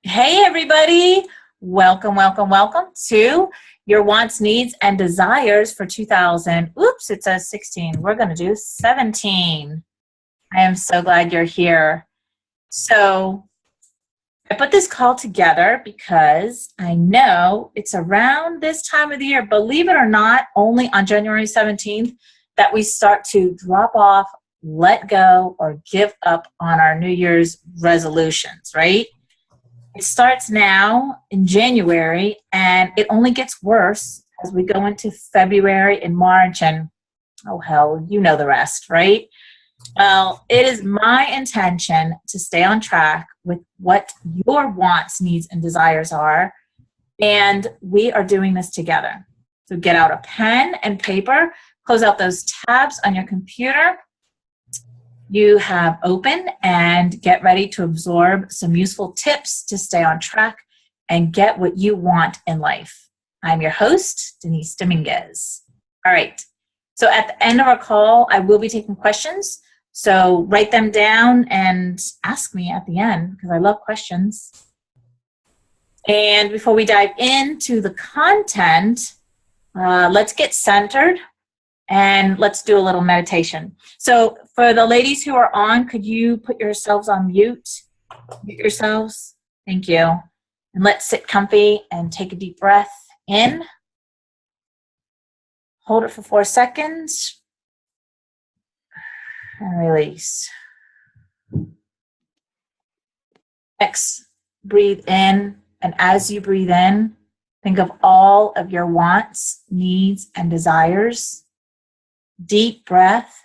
Hey, everybody. Welcome, welcome, welcome to your wants, needs, and desires for 2000. Oops, it says 16. We're going to do 17. I am so glad you're here. So I put this call together because I know it's around this time of the year, believe it or not, only on January 17th, that we start to drop off, let go, or give up on our New Year's resolutions, right? It starts now in January, and it only gets worse as we go into February and March, and oh hell, you know the rest, right? Well, it is my intention to stay on track with what your wants, needs, and desires are, and we are doing this together. So get out a pen and paper, close out those tabs on your computer you have open, and get ready to absorb some useful tips to stay on track and get what you want in life. I'm your host, Denise Dominguez. All right. So at the end of our call, I will be taking questions. So write them down and ask me at the end because I love questions. And before we dive into the content, let's get centered. And let's do a little meditation. So for the ladies who are on, could you put yourselves on mute? Mute yourselves. Thank you. And let's sit comfy and take a deep breath in. Hold it for 4 seconds. And release. Next, breathe in. And as you breathe in, think of all of your wants, needs, and desires. Deep breath.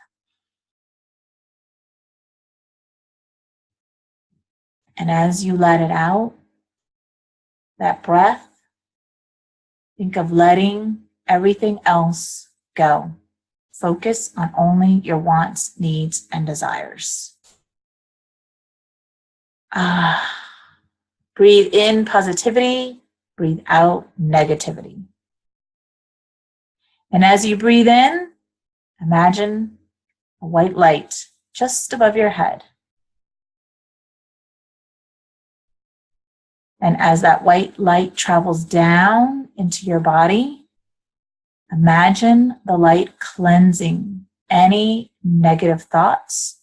And as you let it out, that breath, think of letting everything else go. Focus on only your wants, needs, and desires. Breathe in positivity, breathe out negativity. And as you breathe in, imagine a white light just above your head. And as that white light travels down into your body, imagine the light cleansing any negative thoughts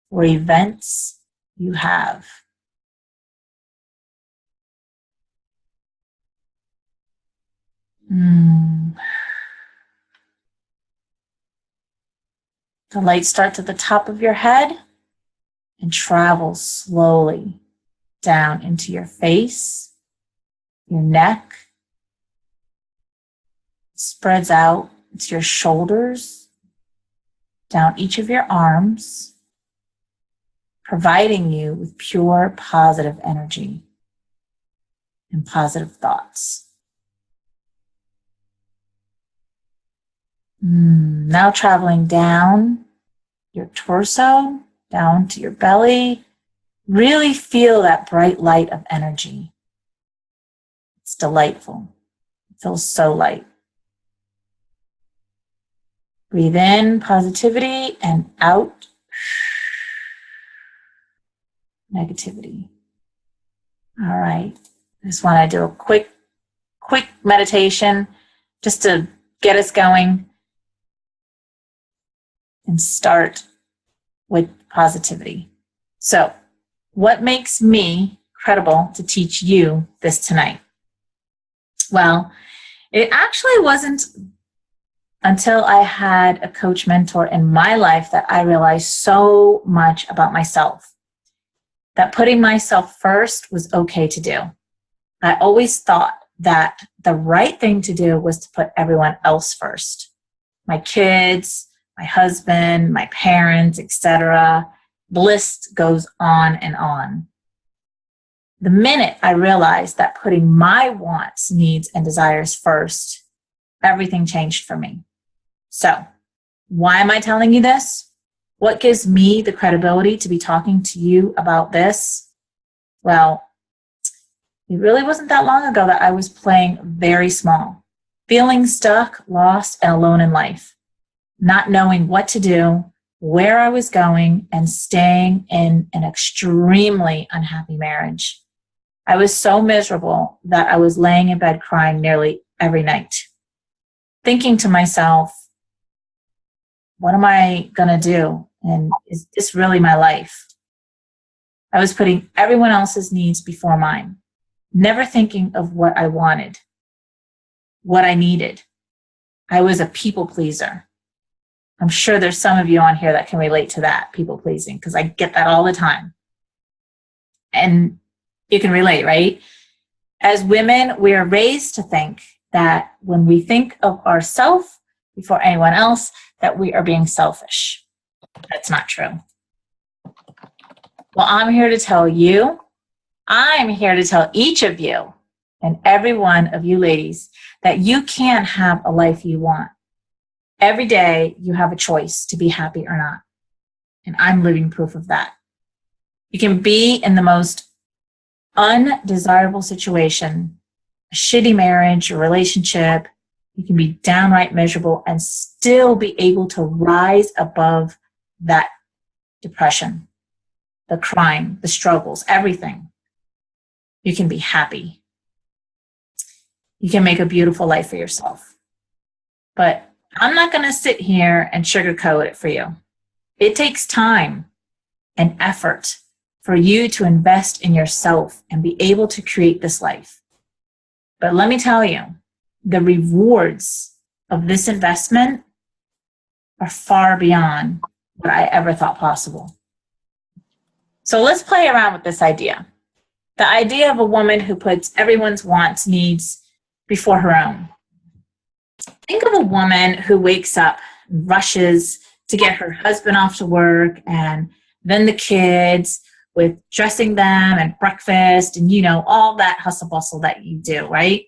or events you have. The light starts at the top of your head and travels slowly down into your face, your neck, spreads out to your shoulders, down each of your arms, providing you with pure positive energy and positive thoughts. Now traveling down your torso, down to your belly, really feel that bright light of energy. It's delightful. It feels so light. Breathe in positivity and out negativity. All right. I just want to do a quick meditation just to get us going. And start with positivity. So, what makes me credible to teach you this tonight? Well, it actually wasn't until I had a coach mentor in my life that I realized so much about myself. That putting myself first was okay to do. I always thought that the right thing to do was to put everyone else first. My kids, my husband, my parents, etc. The list goes on and on. The minute I realized that putting my wants, needs, and desires first, everything changed for me. So, why am I telling you this? What gives me the credibility to be talking to you about this? Well, it really wasn't that long ago that I was playing very small, feeling stuck, lost, and alone in life. Not knowing what to do, where I was going and staying in an extremely unhappy marriage. I was so miserable that I was laying in bed crying nearly every night, thinking to myself, what am I going to do? And is this really my life? I was putting everyone else's needs before mine, never thinking of what I wanted, what I needed. I was a people pleaser. I'm sure there's some of you on here that can relate to that, people pleasing, because I get that all the time. And you can relate, right? As women, we are raised to think that when we think of ourselves before anyone else, that we are being selfish. That's not true. Well, I'm here to tell you, I'm here to tell each of you and every one of you ladies that you can have a life you want. Every day you have a choice to be happy or not. And I'm living proof of that. You can be in the most undesirable situation, a shitty marriage or relationship. You can be downright miserable and still be able to rise above that depression, the crying, the struggles, everything. You can be happy. You can make a beautiful life for yourself. But I'm not going to sit here and sugarcoat it for you. It takes time and effort for you to invest in yourself and be able to create this life. But let me tell you, the rewards of this investment are far beyond what I ever thought possible. So let's play around with this idea. The idea of a woman who puts everyone's wants, needs before her own. Think of a woman who wakes up and rushes to get her husband off to work and then the kids with dressing them and breakfast and, you know, all that hustle bustle that you do, right?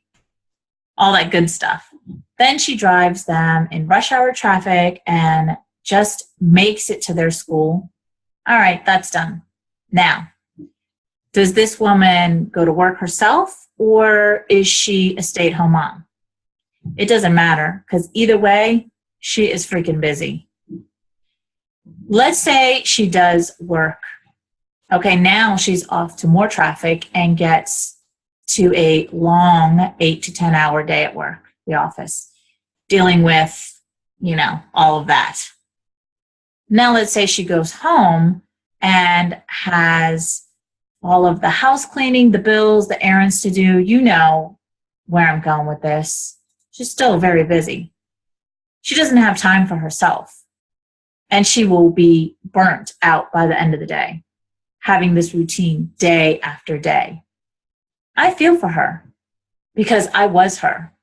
All that good stuff. Then she drives them in rush hour traffic and just makes it to their school. All right, that's done. Now, does this woman go to work herself or is she a stay-at-home mom? It doesn't matter because either way, she is freaking busy. Let's say she does work. Okay, now she's off to more traffic and gets to a long 8 to 10 hour day at work, the office, dealing with, you know, all of that. Now let's say she goes home and has all of the house cleaning, the bills, the errands to do. You know where I'm going with this. She's still very busy. She doesn't have time for herself. And she will be burnt out by the end of the day, having this routine day after day. I feel for her because I was her.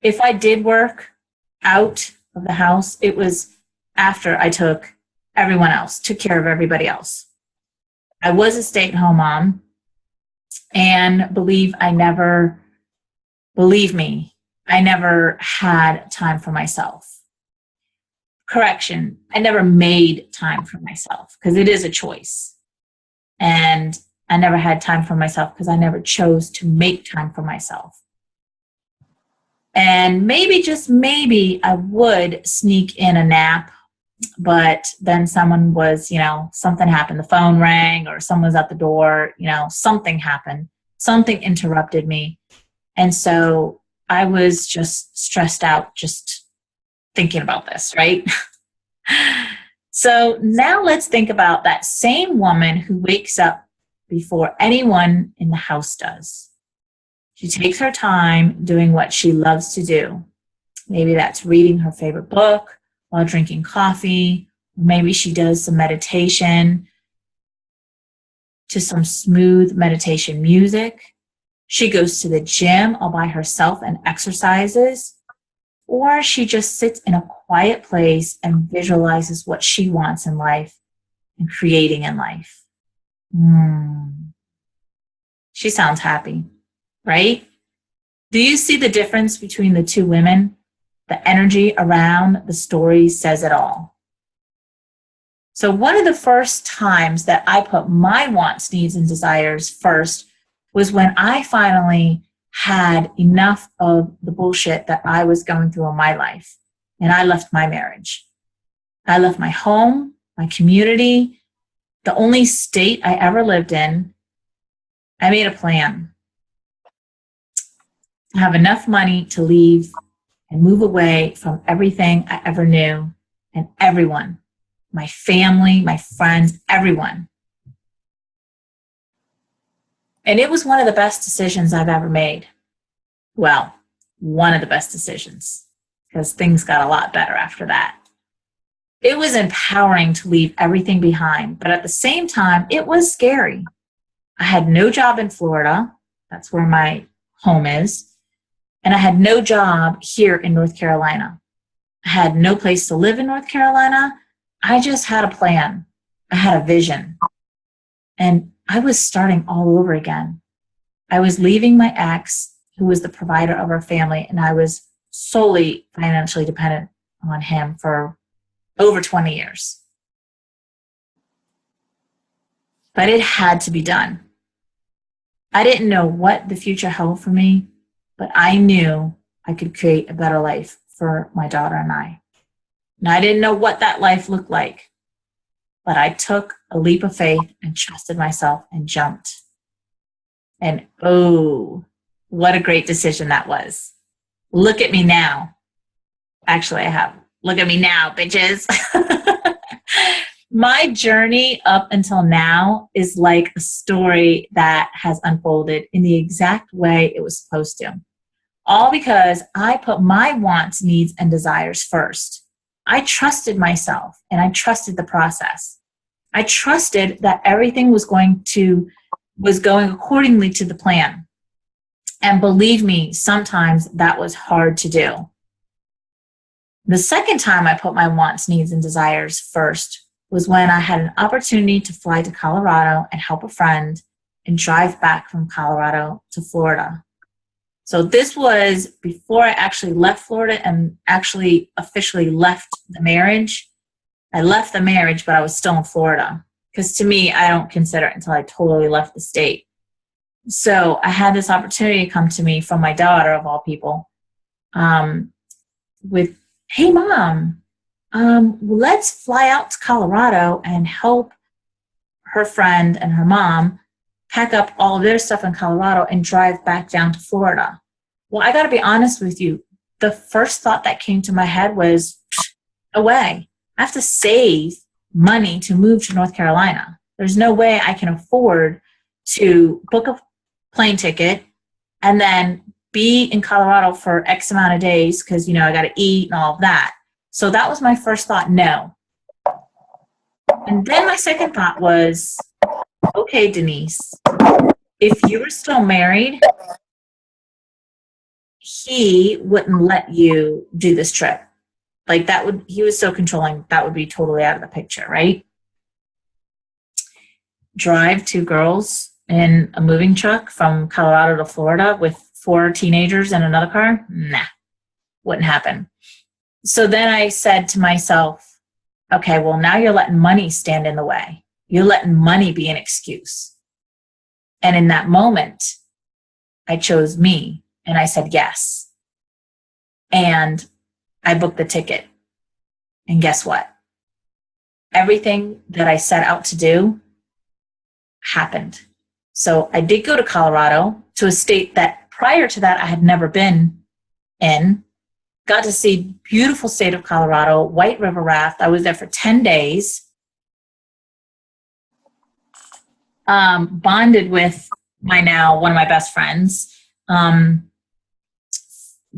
If I did work out of the house, it was after I took everyone else, took care of everybody else. I was a stay-at-home mom, and believe me, I never had time for myself. Correction, I never made time for myself because it is a choice. And I never had time for myself because I never chose to make time for myself. And maybe, just maybe, I would sneak in a nap, but then someone was, you know, something happened. The phone rang or someone was at the door, you know, something happened. Something interrupted me. And so I was just stressed out just thinking about this, right? So now let's think about that same woman who wakes up before anyone in the house does. She takes her time doing what she loves to do. Maybe that's reading her favorite book while drinking coffee. Maybe she does some meditation to some smooth meditation music. She goes to the gym all by herself and exercises. Or she just sits in a quiet place and visualizes what she wants in life and creating in life. She sounds happy, right? Do you see the difference between the two women? The energy around the story says it all. So one of the first times that I put my wants, needs, and desires first was when I finally had enough of the bullshit that I was going through in my life, and I left my marriage. I left my home, my community, the only state I ever lived in. I made a plan. I have enough money to leave and move away from everything I ever knew and everyone, my family, my friends, everyone. And it was one of the best decisions I've ever made. Well, one of the best decisions, because things got a lot better after that. It was empowering to leave everything behind, but at the same time, it was scary. I had no job in Florida. That's where my home is. And I had no job here in North Carolina. I had no place to live in North Carolina. I just had a plan. I had a vision. And I was starting all over again. I was leaving my ex, who was the provider of our family, and I was solely financially dependent on him for over 20 years. But it had to be done. I didn't know what the future held for me, but I knew I could create a better life for my daughter and I. And I didn't know what that life looked like, but I took a leap of faith and trusted myself and jumped. And oh, what a great decision that was. Look at me now. Actually, I have. Look at me now, bitches. My journey up until now is like a story that has unfolded in the exact way it was supposed to. All because I put my wants, needs, and desires first. I trusted myself and I trusted the process. I trusted that everything was going accordingly to the plan. And believe me, sometimes that was hard to do. The second time I put my wants, needs, and desires first was when I had an opportunity to fly to Colorado and help a friend and drive back from Colorado to Florida. So this was before I actually left Florida and actually officially left the marriage. I left the marriage, but I was still in Florida. Because to me, I don't consider it until I totally left the state. So I had this opportunity come to me from my daughter, of all people, with, hey, Mom, let's fly out to Colorado and help her friend and her mom pack up all of their stuff in Colorado and drive back down to Florida. Well, I got to be honest with you. The first thought that came to my head was, no way. I have to save money to move to North Carolina. There's no way I can afford to book a plane ticket and then be in Colorado for X amount of days because, I got to eat and all of that. So that was my first thought, no. And then my second thought was, okay, Denise, if you were still married, he wouldn't let you do this trip. Like he was so controlling, that would be totally out of the picture, right? Drive 2 girls in a moving truck from Colorado to Florida with 4 teenagers in another car? Nah, wouldn't happen. So then I said to myself, okay, well, now you're letting money stand in the way. You're letting money be an excuse. And in that moment, I chose me and I said yes. And I booked the ticket. And guess what? Everything that I set out to do happened. So I did go to Colorado, to a state that prior to that I had never been in. Got to see beautiful state of Colorado, White River Raft. I was there for 10 days. Bonded with one of my best friends.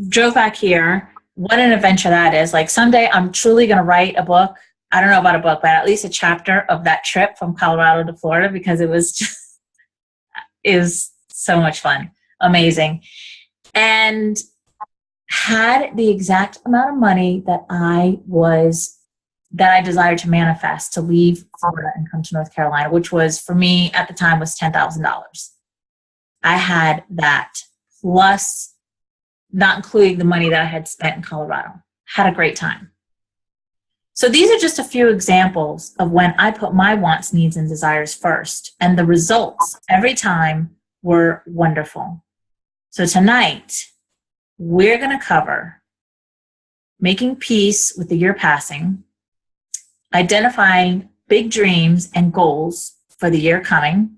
Drove back here. What an adventure that is. Like someday I'm truly going to write a book. I don't know about a book, but at least a chapter of that trip from Colorado to Florida, because it was so much fun. Amazing. And had the exact amount of money that I desired to manifest to leave Florida and come to North Carolina, which was for me at the time was $10,000. I had that plus not including the money that I had spent in Colorado. Had a great time. So these are just a few examples of when I put my wants, needs, and desires first. And the results every time were wonderful. So tonight, we're going to cover making peace with the year passing, identifying big dreams and goals for the coming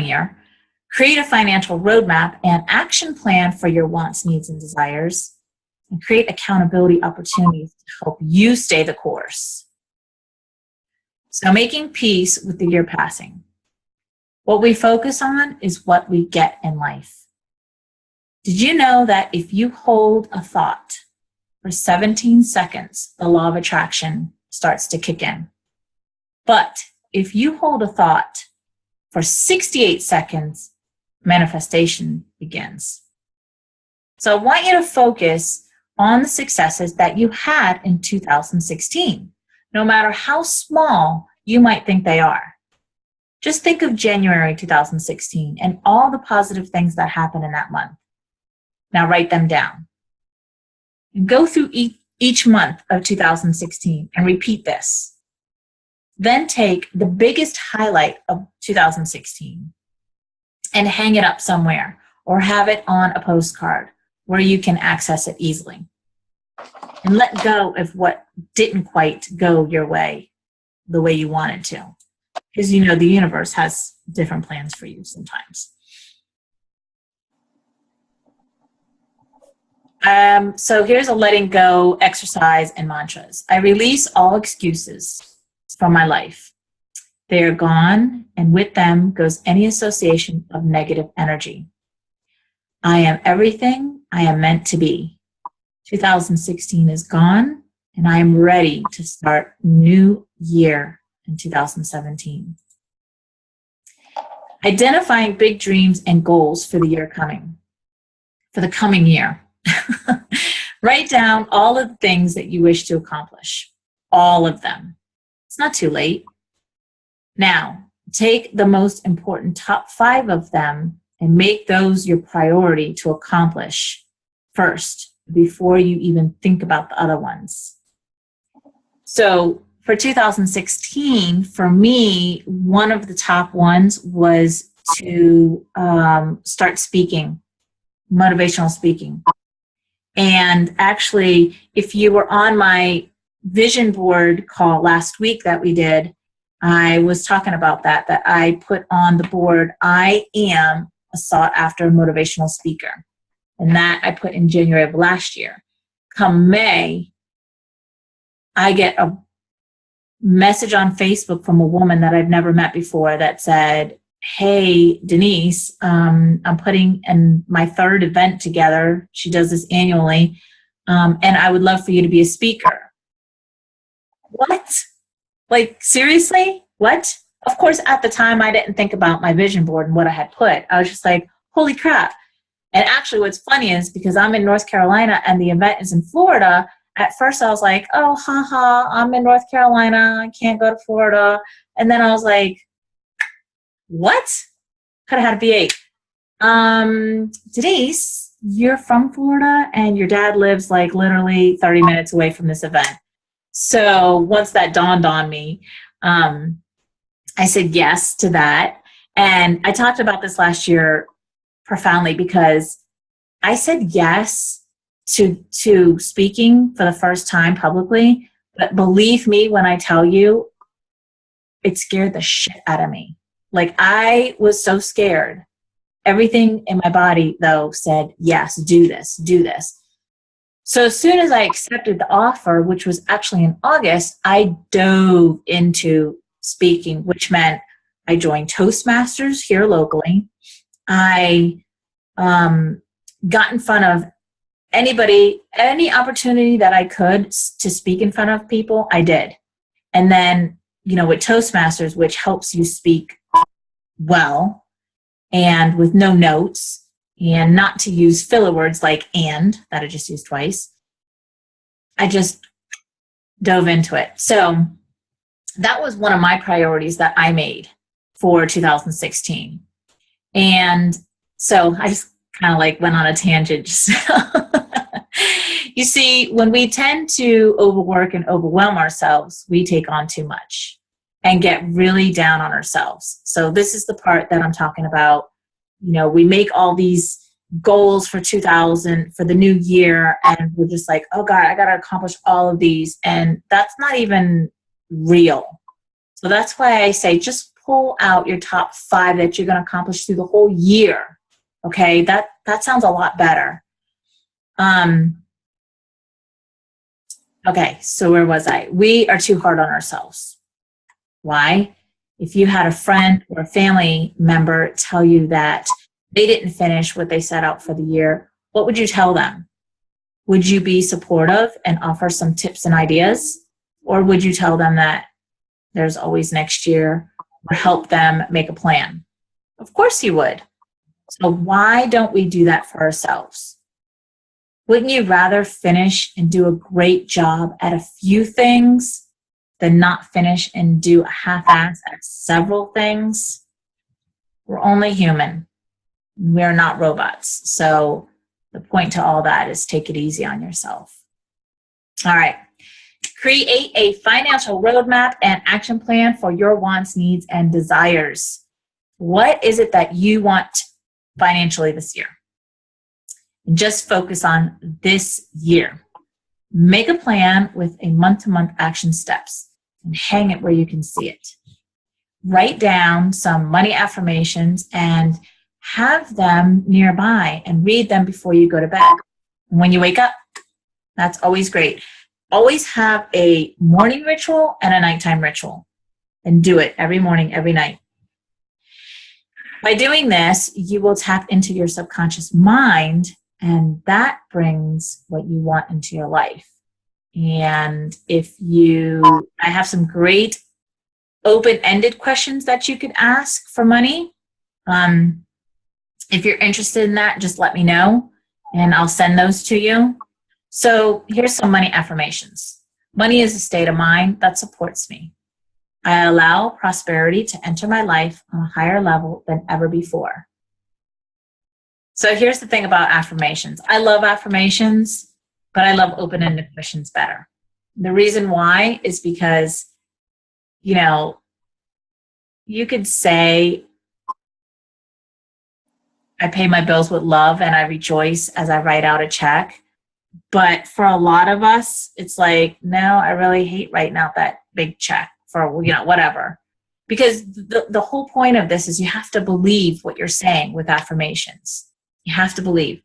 year, create a financial roadmap and action plan for your wants, needs, and desires, and create accountability opportunities to help you stay the course. So making peace with the year passing. What we focus on is what we get in life. Did you know that if you hold a thought for 17 seconds, the law of attraction starts to kick in? But if you hold a thought for 68 seconds, manifestation begins. So I want you to focus on the successes that you had in 2016, no matter how small you might think they are. Just think of January 2016 and all the positive things that happened in that month. Now write them down. And go through each month of 2016 and repeat this. Then take the biggest highlight of 2016 and hang it up somewhere or have it on a postcard where you can access it easily. And let go of what didn't quite go your way, the way you wanted to. Because you know the universe has different plans for you sometimes. So here's a letting go exercise and mantras. I release all excuses from my life. They are gone, and with them goes any association of negative energy. I am everything I am meant to be. 2016 is gone, and I am ready to start new year in 2017. Identifying big dreams and goals for the coming year. Write down all of the things that you wish to accomplish. All of them. It's not too late. Now, take the most important top 5 of them and make those your priority to accomplish first before you even think about the other ones. So for 2016, for me, one of the top ones was to start speaking, motivational speaking. And actually, if you were on my vision board call last week that we did, I was talking about that I put on the board, I am a sought after motivational speaker. And that I put in January of last year. Come May, I get a message on Facebook from a woman that I've never met before that said, hey, Denise, I'm putting in my 3rd event together. She does this annually. And I would love for you to be a speaker. What? Like, seriously? What? Of course, at the time, I didn't think about my vision board and what I had put. I was just like, holy crap. And actually, what's funny is because I'm in North Carolina and the event is in Florida, at first I was like, oh, haha, I'm in North Carolina. I can't go to Florida. And then I was like, what? Could have had a V8. Denise, you're from Florida and your dad lives like literally 30 minutes away from this event. So once that dawned on me, I said yes to that. And I talked about this last year profoundly because I said yes to speaking for the first time publicly. But believe me when I tell you, it scared the shit out of me. Like, I was so scared. Everything in my body, though, said, yes, do this, do this. So as soon as I accepted the offer, which was actually in August, I dove into speaking, which meant I joined Toastmasters here locally. I got in front of anybody, any opportunity that I could to speak in front of people, I did. And then, you know, with Toastmasters, which helps you speak well and with no notes and not to use filler words like and that I just used twice, I just dove into it. So that was one of my priorities that I made for 2016. And so I just kind of like went on a tangent. You see, when we tend to overwork and overwhelm ourselves, we take on too much and get really down on ourselves. So this is the part that I'm talking about. You know, we make all these goals for for the new year, and we're just like, oh God, I got to accomplish all of these. And that's not even real. So that's why I say just pull out your top 5 that you're going to accomplish through the whole year. Okay, that sounds a lot better. Okay, so where was I? We are too hard on ourselves. Why? If you had a friend or a family member tell you that they didn't finish what they set out for the year, what would you tell them? Would you be supportive and offer some tips and ideas? Or would you tell them that there's always next year, or help them make a plan? Of course you would. So why don't we do that for ourselves? Wouldn't you rather finish and do a great job at a few things than not finish and do a half-ass at several things? We're only human. We're not robots. So the point to all that is take it easy on yourself. All right. Create a financial roadmap and action plan for your wants, needs, and desires. What is it that you want financially this year? Just focus on this year. Make a plan with a month-to-month action steps and hang it where you can see it. Write down some money affirmations and have them nearby and read them before you go to bed. When you wake up, that's always great. Always have a morning ritual and a nighttime ritual, and do it every morning, every night. By doing this, you will tap into your subconscious mind, and that brings what you want into your life. And I have some great open-ended questions that you could ask for money. If you're interested in that, just let me know and I'll send those to you. So here's some money affirmations. Money is a state of mind that supports me. I allow prosperity to enter my life on a higher level than ever before. So here's the thing about affirmations. I love affirmations, but I love open-ended questions better. The reason why is because, you could say, I pay my bills with love and I rejoice as I write out a check. But for a lot of us, it's like, no, I really hate writing out that big check for, whatever. Because the whole point of this is you have to believe what you're saying with affirmations. You have to believe.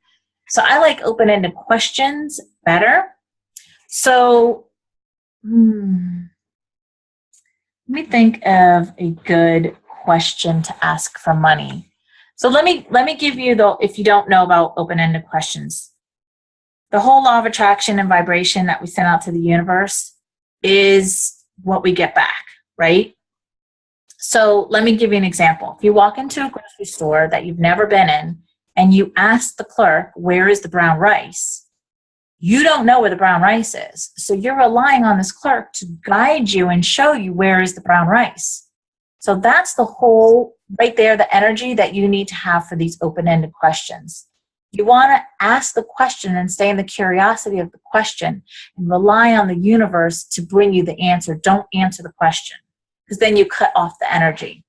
So I like open-ended questions better. So let me think of a good question to ask for money. So let me give you if you don't know about open-ended questions, the whole law of attraction and vibration that we send out to the universe is what we get back, right? So let me give you an example. If you walk into a grocery store that you've never been in and you ask the clerk, where is the brown rice? You don't know where the brown rice is. So you're relying on this clerk to guide you and show you where is the brown rice. So that's the whole, right there, the energy that you need to have for these open-ended questions. You want to ask the question and stay in the curiosity of the question and rely on the universe to bring you the answer. Don't answer the question, because then you cut off the energy.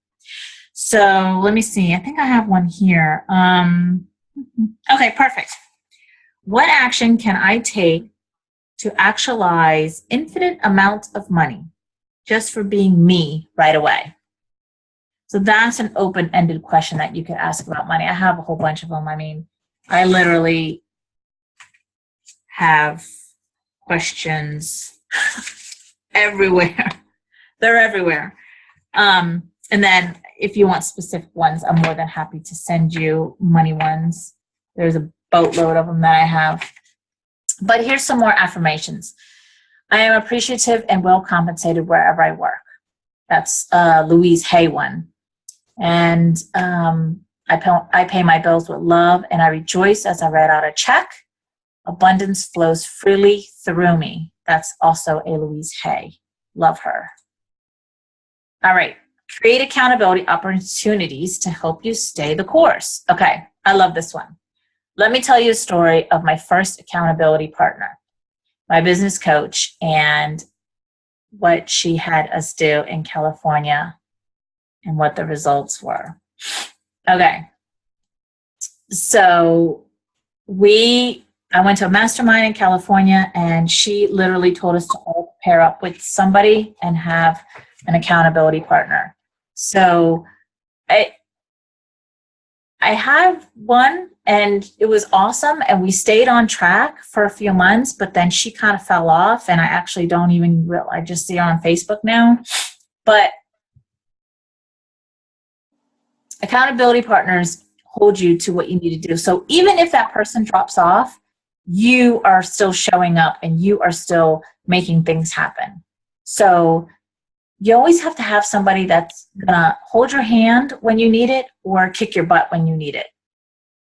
So let me see. I think I have one here. Okay, perfect. What action can I take to actualize infinite amounts of money just for being me right away? So that's an open-ended question that you could ask about money. I have a whole bunch of them. I mean, I literally have questions everywhere. They're everywhere. And then if you want specific ones, I'm more than happy to send you money ones. There's a boatload of them that I have. But here's some more affirmations. I am appreciative and well compensated wherever I work. That's Louise Hay one. And I pay my bills with love and I rejoice as I write out a check. Abundance flows freely through me. That's also a Louise Hay. Love her. All right. Create accountability opportunities to help you stay the course. Okay. I love this one. Let me tell you a story of my first accountability partner, my business coach, and what she had us do in California and what the results were. Okay. So I went to a mastermind in California, and she literally told us to all pair up with somebody and have an accountability partner. So I have one, and it was awesome, and we stayed on track for a few months, but then she kind of fell off, and I actually don't even I just see her on Facebook now. But accountability partners hold you to what you need to do. So even if that person drops off, you are still showing up and you are still making things happen. So you always have to have somebody that's gonna hold your hand when you need it or kick your butt when you need it.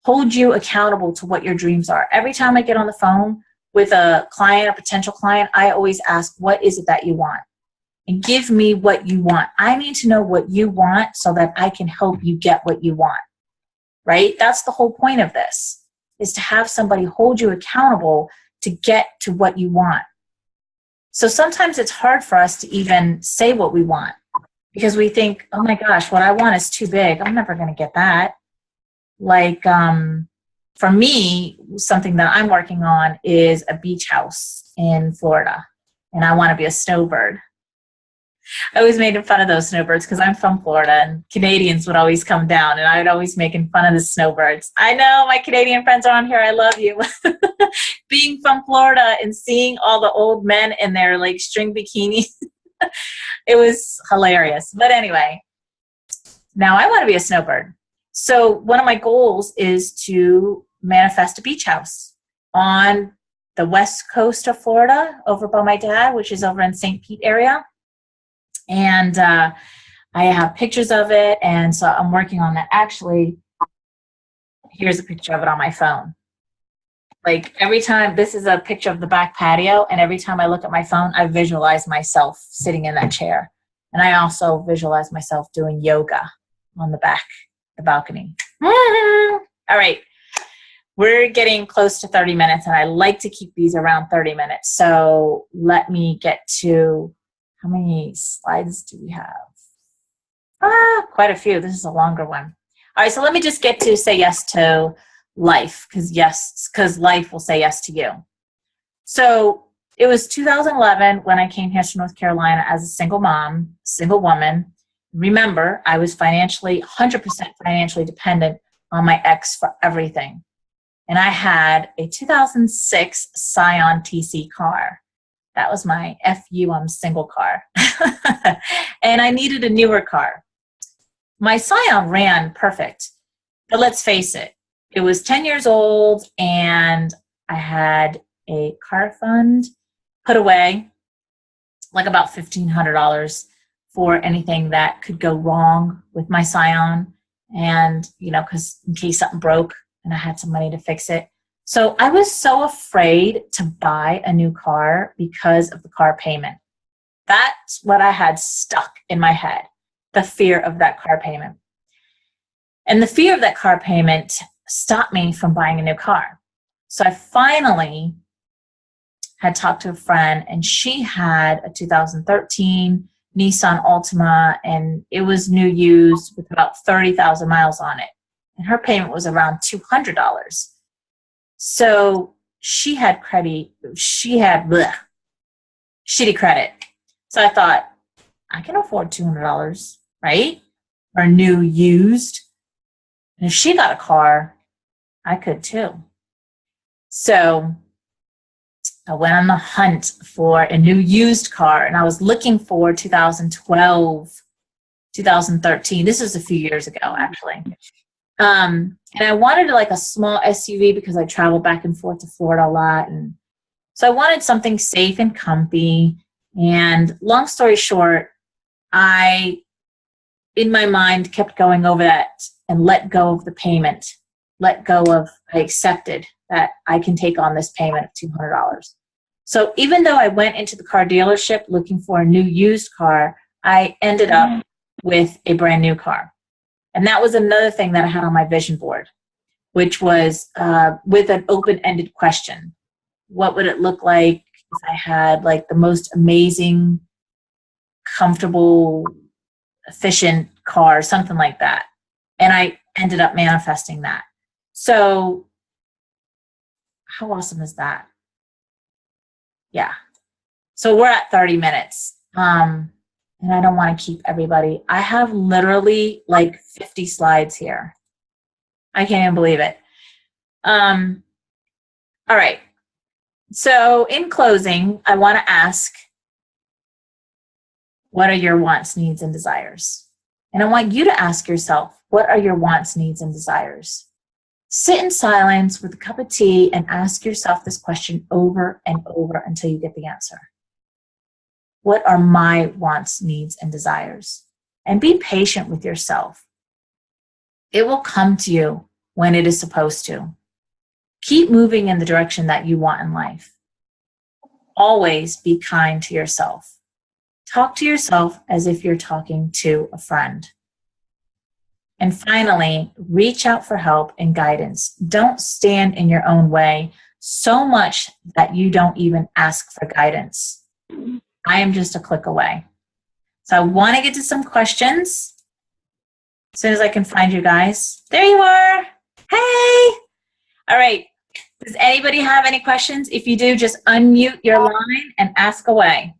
Hold you accountable to what your dreams are. Every time I get on the phone with a client, a potential client, I always ask, what is it that you want? And give me what you want. I need to know what you want so that I can help you get what you want, right? That's the whole point of this, is to have somebody hold you accountable to get to what you want. So sometimes it's hard for us to even say what we want because we think, oh my gosh, what I want is too big. I'm never going to get that. Like for me, something that I'm working on is a beach house in Florida, and I want to be a snowbird. I always made fun of those snowbirds because I'm from Florida, and Canadians would always come down, and I would always make fun of the snowbirds. I know my Canadian friends are on here. I love you. Being from Florida and seeing all the old men in their like string bikinis, it was hilarious. But anyway, now I want to be a snowbird. So one of my goals is to manifest a beach house on the west coast of Florida over by my dad, which is over in St. Pete area. And I have pictures of it, and so I'm working on that. Actually, here's a picture of it on my phone. Like every time, this is a picture of the back patio, and every time I look at my phone, I visualize myself sitting in that chair. And I also visualize myself doing yoga on the balcony. All right. We're getting close to 30 minutes, and I like to keep these around 30 minutes. So let me get to... How many slides do we have? Quite a few. This is a longer one. All right, so let me just get to say yes to life, because life will say yes to you. So it was 2011 when I came here to North Carolina as a single mom, single woman. Remember, I was 100% financially dependent on my ex for everything. And I had a 2006 Scion TC car. That was my I'm single car. And I needed a newer car. My Scion ran perfect. But let's face it, it was 10 years old, and I had a car fund put away, like about $1,500 for anything that could go wrong with my Scion. And, because in case something broke and I had some money to fix it. So I was so afraid to buy a new car because of the car payment. That's what I had stuck in my head, the fear of that car payment. And the fear of that car payment stopped me from buying a new car. So I finally had talked to a friend, and she had a 2013 Nissan Altima, and it was new used with about 30,000 miles on it. And her payment was around $200. So she had shitty credit. So I thought, I can afford $200, right? Or new used. And if she got a car, I could too. So I went on the hunt for a new used car, and I was looking for 2012, 2013. This was a few years ago, actually. And I wanted like a small SUV because I travel back and forth to Florida a lot. And so I wanted something safe and comfy. And long story short, I, in my mind, kept going over that and let go of the payment. I accepted that I can take on this payment of $200. So even though I went into the car dealership looking for a new used car, I ended up with a brand new car. And that was another thing that I had on my vision board, which was with an open-ended question. What would it look like if I had like the most amazing, comfortable, efficient car, something like that? And I ended up manifesting that. So How awesome is that? Yeah. So we're at 30 minutes. And I don't want to keep everybody. I have literally like 50 slides here. I can't even believe it. All right. So in closing, I want to ask, what are your wants, needs, and desires? And I want you to ask yourself, what are your wants, needs, and desires? Sit in silence with a cup of tea and ask yourself this question over and over until you get the answer. What are my wants, needs, and desires? And be patient with yourself. It will come to you when it is supposed to. Keep moving in the direction that you want in life. Always be kind to yourself. Talk to yourself as if you're talking to a friend. And finally, reach out for help and guidance. Don't stand in your own way so much that you don't even ask for guidance. I am just a click away. So I want to get to some questions as soon as I can find you guys. There you are. Hey. All right. Does anybody have any questions? If you do, just unmute your line and ask away.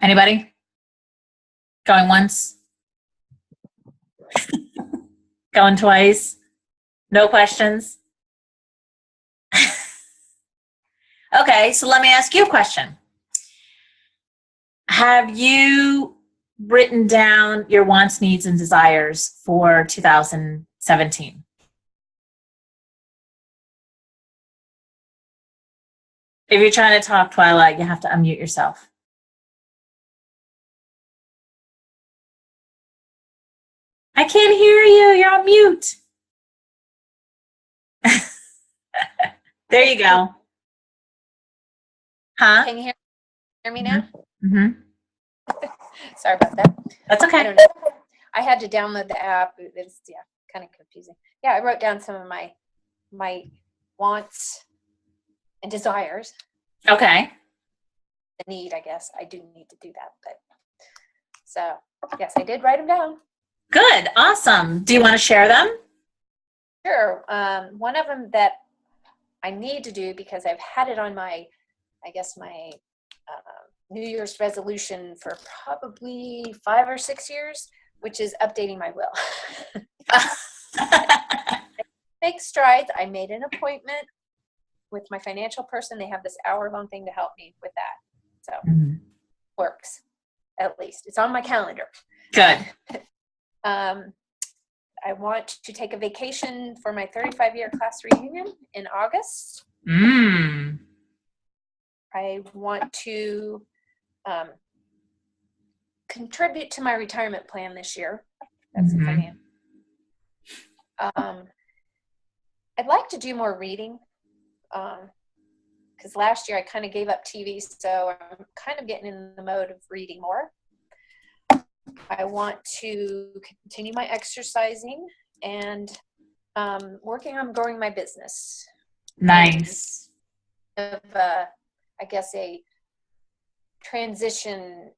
Anybody? Going once? Going twice? No questions? Okay, so let me ask you a question. Have you written down your wants, needs, and desires for 2017? If you're trying to talk, Twilight, you have to unmute yourself. I can't hear you. You're on mute. There you go. Huh? Can you hear me now? Mm-hmm. Sorry about that. That's okay. I don't know. I had to download the app. It's kind of confusing. Yeah, I wrote down some of my wants and desires. Okay. The need, I guess. I do need to do that, but so yes, I did write them down. Good. Awesome. Do you want to share them? Sure. One of them that I need to do because I've had it on my, I guess my New Year's resolution for probably 5 or 6 years, which is updating my will. Make strides. I made an appointment with my financial person. They have this hour-long thing to help me with that. So works, at least. It's on my calendar. Good. I want to take a vacation for my 35-year class reunion in August. I want to contribute to my retirement plan this year. That's if I am. I'd like to do more reading because last year I kind of gave up TV, so I'm kind of getting in the mode of reading more. I want to continue my exercising and working on growing my business. Nice. Of, I guess a transition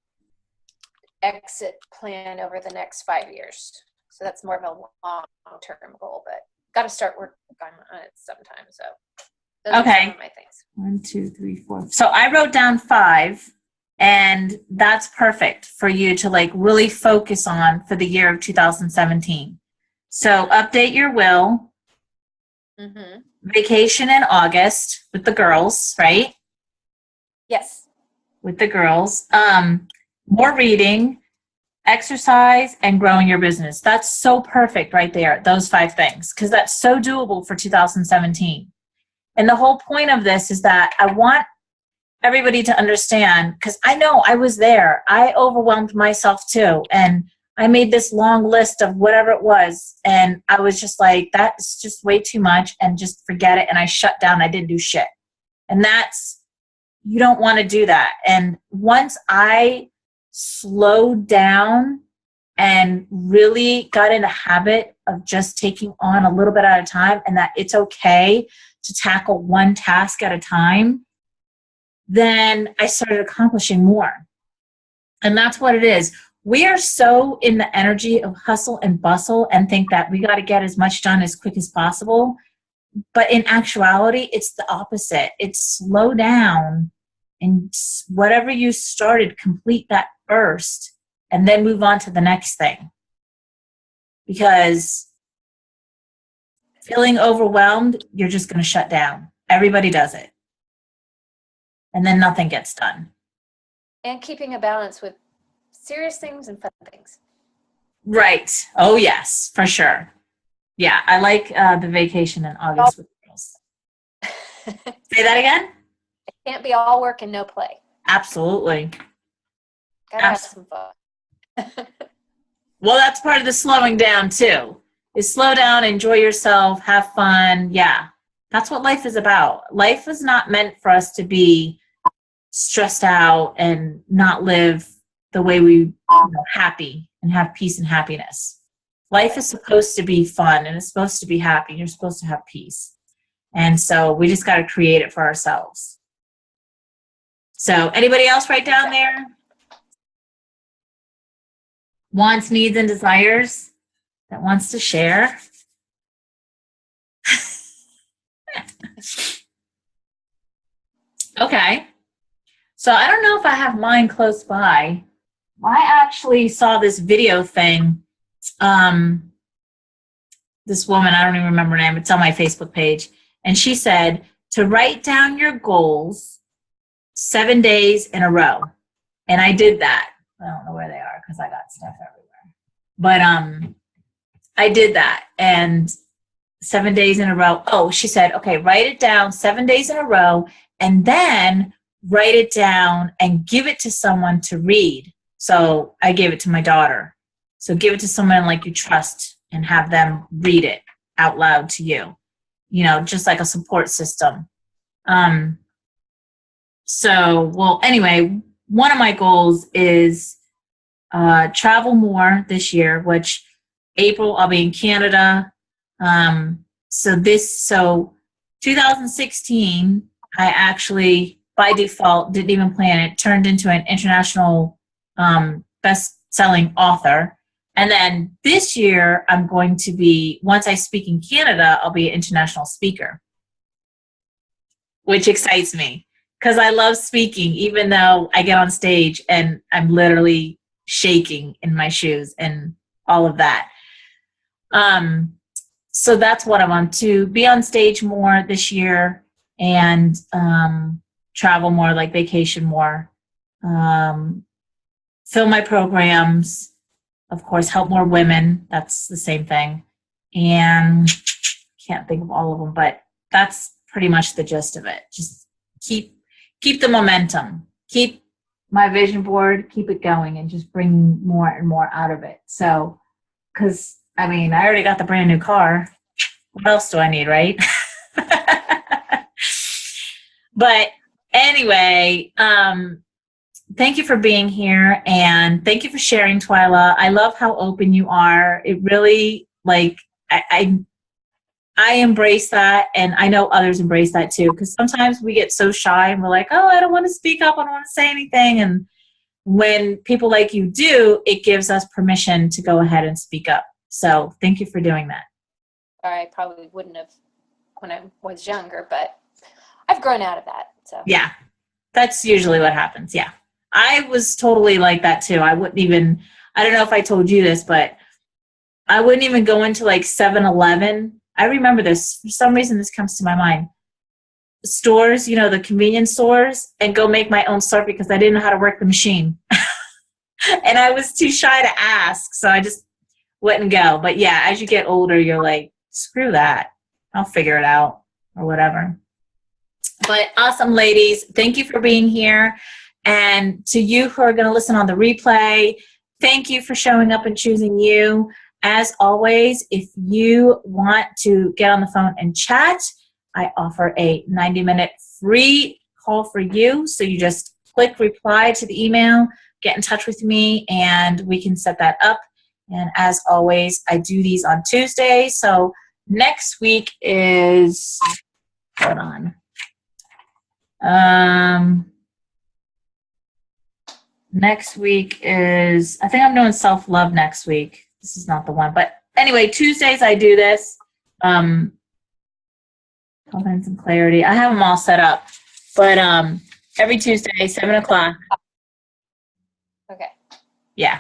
exit plan over the next 5 years. So that's more of a long-term goal, but got to start working on it sometime. So those are some of my things. 1, 2, 3, 4. So I wrote down 5, and that's perfect for you to like really focus on for the year of 2017. So update your will. Vacation in August with the girls, right? Yes. With the girls. More reading, exercise, and growing your business. That's so perfect right there, those 5 things, because that's so doable for 2017. And the whole point of this is that I want everybody to understand, because I know I was there. I overwhelmed myself too. And I made this long list of whatever it was. And I was just like, that's just way too much and just forget it. And I shut down. I didn't do shit. And you don't want to do that. And once I slowed down and really got in a habit of just taking on a little bit at a time, and that it's okay to tackle one task at a time, then I started accomplishing more. And that's what it is. We are so in the energy of hustle and bustle and think that we got to get as much done as quick as possible. But in actuality, it's the opposite. It's slow down and whatever you started, complete that first and then move on to the next thing. Because feeling overwhelmed, you're just going to shut down. Everybody does it. And then nothing gets done. And keeping a balance with serious things and fun things. Right. Oh, yes, for sure. Yeah, I like the vacation in August with girls. Say that again? It can't be all work and no play. Absolutely. Gotta have some fun. Well, that's part of the slowing down, too. Is slow down, enjoy yourself, have fun. Yeah, that's what life is about. Life is not meant for us to be stressed out and not live the way we happy and have peace and happiness. Life is supposed to be fun and it's supposed to be happy. You're supposed to have peace. And so we just got to create it for ourselves. So anybody else right down there? Wants, needs, and desires that wants to share? Okay. So I don't know if I have mine close by. I actually saw this video thing. This woman, I don't even remember her name, it's on my Facebook page. And she said to write down your goals 7 days in a row. And I did that. I don't know where they are because I got stuff everywhere. But I did that. And 7 days in a row. Oh, she said, okay, write it down 7 days in a row and then write it down and give it to someone to read. So I gave it to my daughter. So give it to someone like you trust and have them read it out loud to you, just like a support system. Well, anyway, one of my goals is travel more this year, which April I'll be in Canada. So 2016, I actually, by default, didn't even plan it, turned into an international best-selling author. And then this year, I'm going to be, once I speak in Canada, I'll be an international speaker, which excites me because I love speaking, even though I get on stage and I'm literally shaking in my shoes and all of that. So that's what I want to be on stage more this year and travel more, like vacation more, film my programs, of course, help more women. That's the same thing. And can't think of all of them, but that's pretty much the gist of it. Just keep the momentum, keep my vision board, keep it going and just bring more and more out of it. So, because I already got the brand new car. What else do I need, right? But anyway, thank you for being here and thank you for sharing, Twyla. I love how open you are. It really, I embrace that, and I know others embrace that too, because sometimes we get so shy and we're like, oh, I don't want to speak up, I don't want to say anything. And when people like you do, it gives us permission to go ahead and speak up. So thank you for doing that. I probably wouldn't have when I was younger, but I've grown out of that. So yeah, that's usually what happens. Yeah. I was totally like that too. I don't know if I told you this, but I wouldn't even go into 7-Eleven. I remember this. For some reason, this comes to my mind. Stores, the convenience stores, and go make my own stuff because I didn't know how to work the machine. And I was too shy to ask, so I just wouldn't go. But yeah, as you get older, you're like, screw that. I'll figure it out or whatever. But awesome, ladies. Thank you for being here. And to you who are going to listen on the replay, thank you for showing up and choosing you. As always, if you want to get on the phone and chat, I offer a 90-minute free call for you. So you just click reply to the email, get in touch with me, and we can set that up. And as always, I do these on Tuesday. So next week is, hold on. Next week is, I think I'm doing self-love next week. This is not the one, but anyway, Tuesdays I do this. Confidence and clarity. I have them all set up, but every Tuesday, 7:00. Okay. Yeah,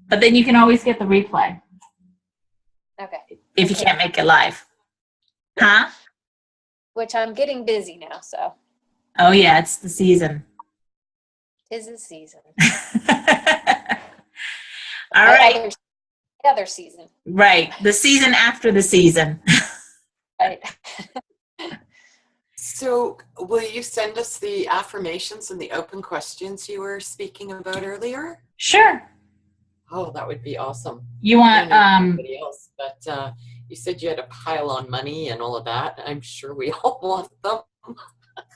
but then you can always get the replay Okay. if you can't make it live. Huh? Which I'm getting busy now, so Oh yeah, it's the season. 'tis the season. All right. The other season. Right. The season after the season. Right. So will you send us the affirmations and the open questions you were speaking about earlier? Sure. Oh, that would be awesome. You want Anybody else, but you said you had a pile on money and all of that. I'm sure we all want them.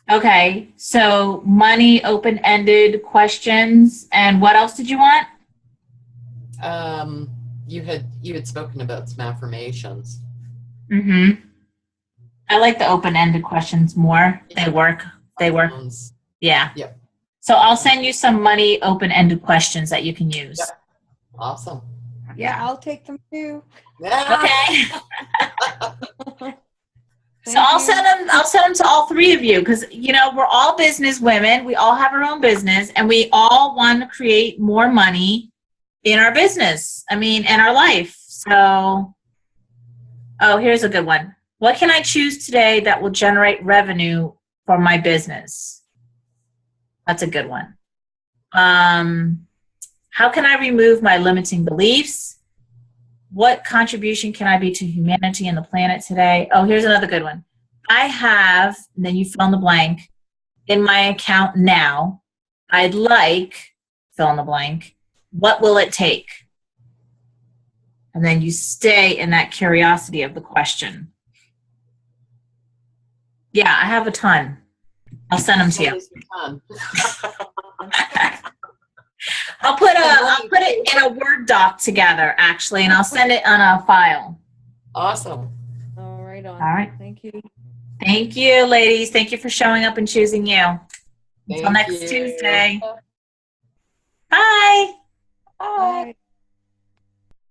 okay, so money, open-ended questions, and what else did you want? You had spoken about some affirmations. Mm-hmm. I like the open-ended questions more. They work. They work. Yeah. Yep. So I'll send you some money open-ended questions that you can use. Yep. Awesome. Yeah, I'll take them too. Okay. So Thank I'll you. send them to all three of you because we're all business women. We all have our own business, and we all want to create more money in our business. I mean, in our life. So, oh, here's a good one. What can I choose today that will generate revenue for my business? That's a good one. How can I remove my limiting beliefs? What contribution can I be to humanity and the planet today? Oh, here's another good one. I have, and then you fill in the blank, in my account now, I'd like, fill in the blank, what will it take? And then you stay in that curiosity of the question. Yeah, I have a ton. I'll send them to you. I'll put it in a Word doc together, actually, and I'll send it on a file. Awesome. All right. All right. Thank you. Thank you, ladies. Thank you for showing up and choosing you. Until Thank next you. Tuesday. Bye. Bye. Bye.